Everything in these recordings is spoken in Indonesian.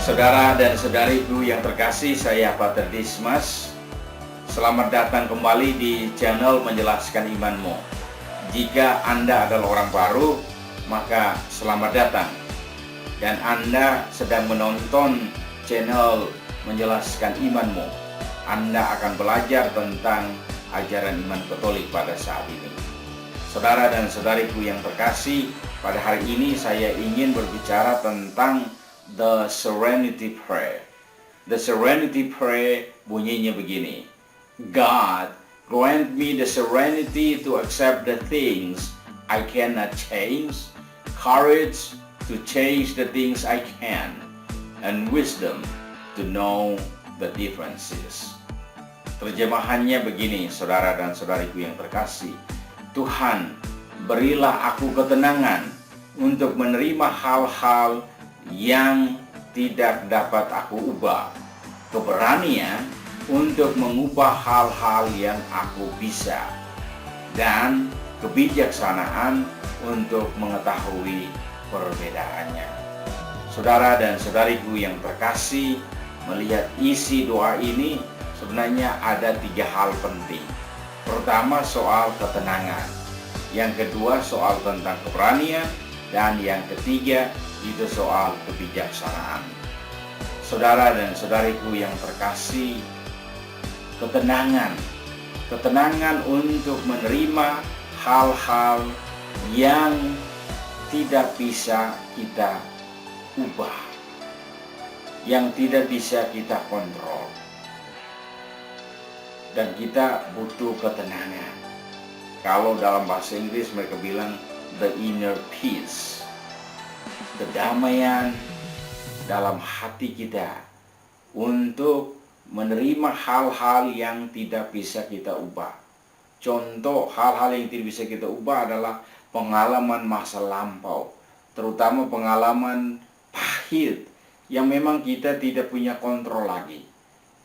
Saudara dan saudariku yang terkasih, saya Pater Dismas. Selamat datang kembali di channel Menjelaskan Imanmu. Jika Anda adalah orang baru, maka selamat datang. Dan Anda sedang menonton channel Menjelaskan Imanmu. Anda akan belajar tentang ajaran iman Katolik pada saat ini. Saudara dan saudariku yang terkasih, pada hari ini saya ingin berbicara tentang The Serenity Prayer. The Serenity Prayer bunyinya begini: God, grant me the serenity to accept the things I cannot change, courage to change the things I can, and wisdom to know the differences. Terjemahannya begini, saudara dan saudariku yang terkasih. Tuhan, berilah aku ketenangan untuk menerima hal-hal yang tidak dapat aku ubah, keberanian untuk mengubah hal-hal yang aku bisa, dan kebijaksanaan untuk mengetahui perbedaannya. Saudara dan saudariku yang terkasih, melihat isi doa ini sebenarnya ada 3 hal penting. Pertama, soal ketenangan. Yang kedua, soal tentang keberanian. Dan yang ketiga, itu soal kebijaksanaan. Saudara dan saudariku yang terkasih, ketenangan untuk menerima hal-hal yang tidak bisa kita ubah, yang tidak bisa kita kontrol. Dan kita butuh ketenangan. Kalau dalam bahasa Inggris mereka bilang the inner peace, kedamaian dalam hati kita untuk menerima hal-hal yang tidak bisa kita ubah. Contoh hal-hal yang tidak bisa kita ubah adalah pengalaman masa lampau, terutama pengalaman pahit yang memang kita tidak punya kontrol lagi.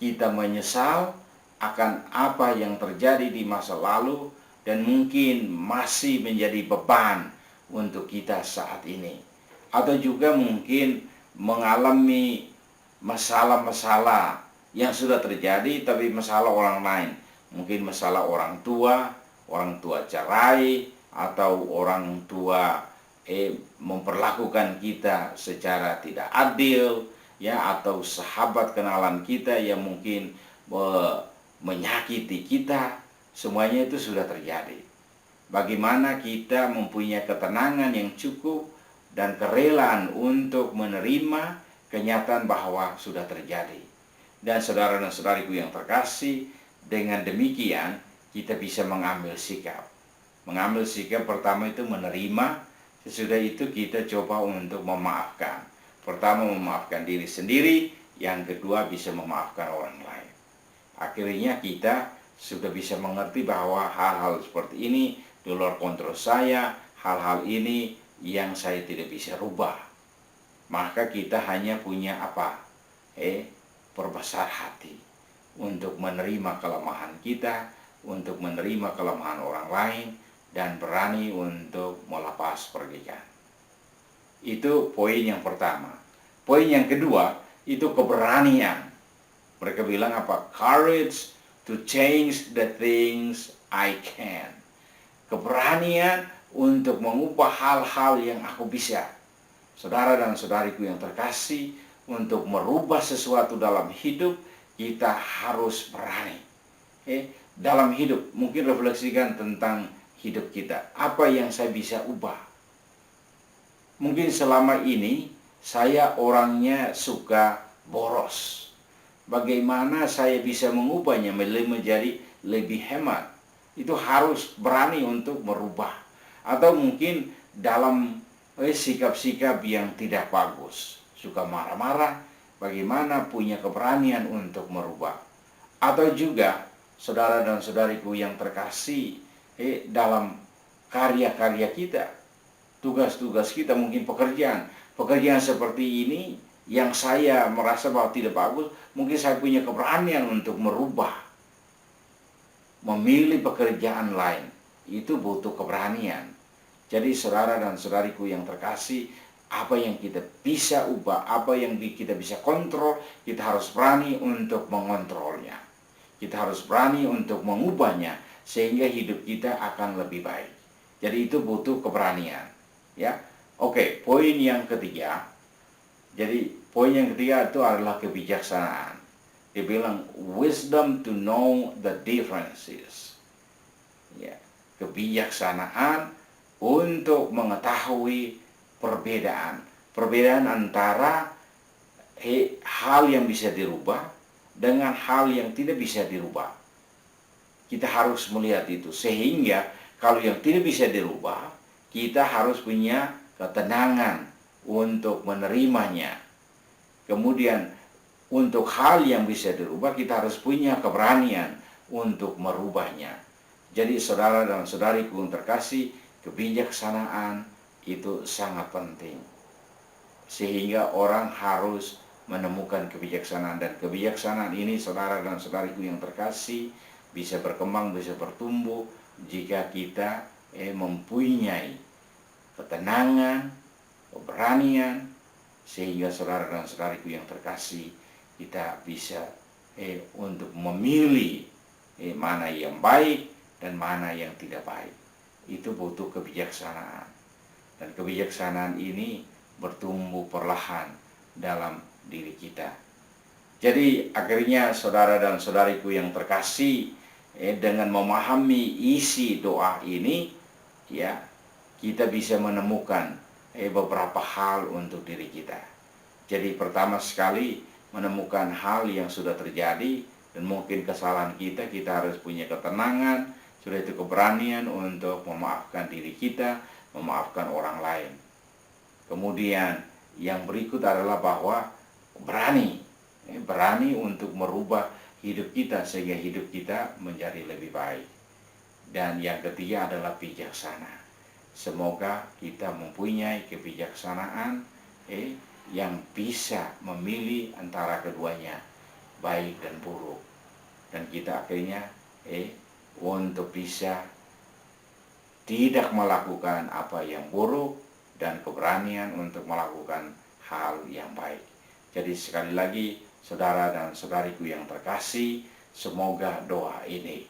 Kita menyesal akan apa yang terjadi di masa lalu dan mungkin masih menjadi beban untuk kita saat ini. Atau juga mungkin mengalami masalah-masalah yang sudah terjadi tapi masalah orang lain. Mungkin masalah orang tua cerai, atau orang tua memperlakukan kita secara tidak adil, ya, atau sahabat kenalan kita yang mungkin menyakiti kita. Semuanya itu sudah terjadi. Bagaimana kita mempunyai ketenangan yang cukup dan kerelaan untuk menerima kenyataan bahwa sudah terjadi. Dan saudara dan saudariku yang terkasih, dengan demikian kita bisa mengambil sikap. Mengambil sikap pertama itu menerima, sesudah itu kita coba untuk memaafkan. Pertama memaafkan diri sendiri, yang kedua bisa memaafkan orang lain. Akhirnya kita sudah bisa mengerti bahwa hal-hal seperti ini di luar kontrol saya, hal-hal ini yang saya tidak bisa rubah. Maka kita hanya punya apa? Perbesar hati untuk menerima kelemahan kita, untuk menerima kelemahan orang lain, dan berani untuk melepas pergikan. Itu poin yang pertama. Poin yang kedua, itu keberanian. Mereka bilang apa? Courage to change the things I can. Keberanian untuk mengubah hal-hal yang aku bisa. Saudara dan saudariku yang terkasih, untuk merubah sesuatu dalam hidup, kita harus berani. Dalam hidup, mungkin refleksikan tentang hidup kita. Apa yang saya bisa ubah? Mungkin selama ini, saya orangnya suka boros. Bagaimana saya bisa mengubahnya menjadi lebih hemat? Itu harus berani untuk merubah. Atau mungkin dalam sikap-sikap yang tidak bagus, suka marah-marah, bagaimana punya keberanian untuk merubah. Atau juga saudara dan saudariku yang terkasih, dalam karya-karya kita, tugas-tugas kita, mungkin pekerjaan seperti ini yang saya merasa bahwa tidak bagus, mungkin saya punya keberanian untuk merubah, memilih pekerjaan lain. Itu butuh keberanian. Jadi saudara dan saudariku yang terkasih, apa yang kita bisa ubah, apa yang kita bisa kontrol, kita harus berani untuk mengontrolnya. Kita harus berani untuk mengubahnya sehingga hidup kita akan lebih baik. Jadi itu butuh keberanian, ya. Oke, poin yang ketiga. Jadi poin yang ketiga itu adalah kebijaksanaan. Dia bilang wisdom to know the differences. Ya, kebijaksanaan untuk mengetahui perbedaan antara hal yang bisa dirubah dengan hal yang tidak bisa dirubah. Kita harus melihat itu sehingga kalau yang tidak bisa dirubah, kita harus punya ketenangan untuk menerimanya. Kemudian untuk hal yang bisa dirubah, kita harus punya keberanian untuk merubahnya. Jadi saudara dan saudariku yang terkasih, kebijaksanaan itu sangat penting. Sehingga orang harus menemukan kebijaksanaan. Dan kebijaksanaan ini saudara dan saudariku yang terkasih bisa berkembang, bisa bertumbuh jika kita mempunyai ketenangan, keberanian, sehingga saudara dan saudariku yang terkasih kita bisa untuk memilih mana yang baik dan mana yang tidak baik. Itu butuh kebijaksanaan. Dan kebijaksanaan ini bertumbuh perlahan dalam diri kita. Jadi akhirnya saudara dan saudariku yang terkasih, dengan memahami isi doa ini, ya, kita bisa menemukan beberapa hal untuk diri kita. Jadi pertama sekali menemukan hal yang sudah terjadi dan mungkin kesalahan kita harus punya ketenangan, sudah itu keberanian untuk memaafkan diri kita, memaafkan orang lain. Kemudian yang berikut adalah bahwa berani untuk merubah hidup kita sehingga hidup kita menjadi lebih baik. Dan yang ketiga adalah bijaksana. Semoga kita mempunyai kebijaksanaan yang bisa memilih antara keduanya, baik dan buruk. Dan kita akhirnya untuk bisa tidak melakukan apa yang buruk dan keberanian untuk melakukan hal yang baik. Jadi sekali lagi saudara dan saudariku yang terkasih, semoga doa ini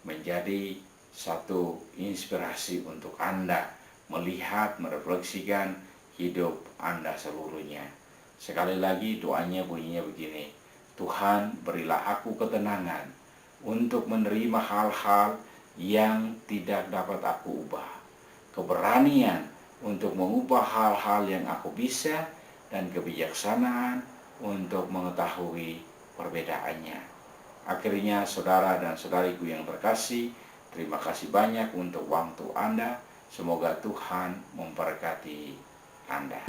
menjadi satu inspirasi untuk Anda melihat, merefleksikan hidup Anda seluruhnya. Sekali lagi doanya bunyinya begini: Tuhan, berilah aku ketenangan untuk menerima hal-hal yang tidak dapat aku ubah, keberanian untuk mengubah hal-hal yang aku bisa, dan kebijaksanaan untuk mengetahui perbedaannya. Akhirnya saudara dan saudariku yang terkasih, terima kasih banyak untuk waktu Anda. Semoga Tuhan memberkati Anda.